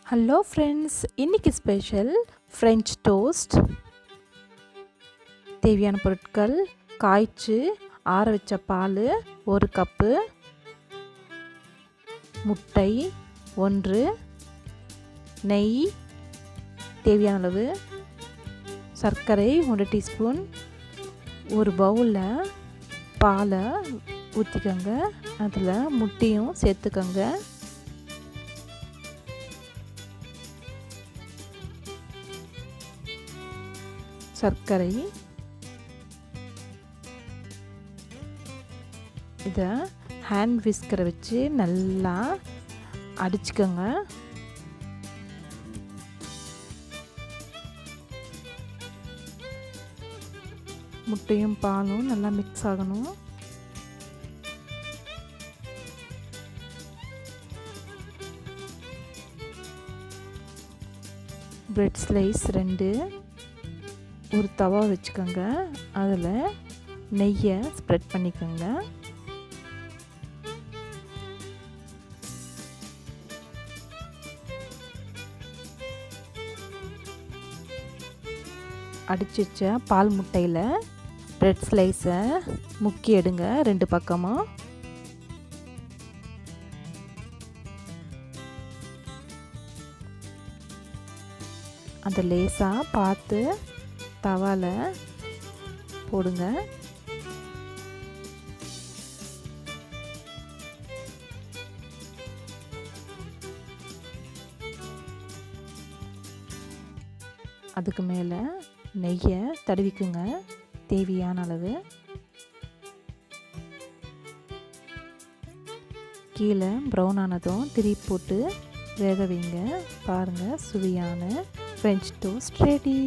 Hello friends, இன்றைக்கி special French toast. தேவையான பொருட்கள்: காய்ச்சி ஆற வச்ச பால் 1 கப்பு, முட்டை 1, நெய் தேவையான அளவு, சர்க்கரை 1 டீஸ்பூன். ஒரு பவுலில் பாலை ஊற்றிக்கோங்க, அதில் முட்டையும் சேர்த்துக்கோங்க. சர்க்கரை, இதை ஹேண்ட் விஸ்கரை வச்சு நல்லா அடிச்சுக்கோங்க. முட்டையும் பாலும் நல்லா மிக்ஸ் ஆகணும். பிரெட் ஸ்லைஸ் 2, ஒரு தவா வச்சுக்கோங்க, அதில் நெய்யை ஸ்ப்ரெட் பண்ணிக்கோங்க. அடிச்சு வச்ச பால் முட்டையில் பிரெட் ஸ்லைஸை முக்கி எடுங்க 2 பக்கமும். அந்த லேசாக பார்த்து தவாவில் போடுங்க. அதுக்கு மேலே நெய்யை தடவிக்குங்க தேவையான அளவு. கீழே ப்ரௌன் ஆனதும் திருப்பி போட்டு வேக வைங்க. பாருங்கள், சுவையான ஃப்ரெஞ்ச் டோஸ்ட் ரெடி.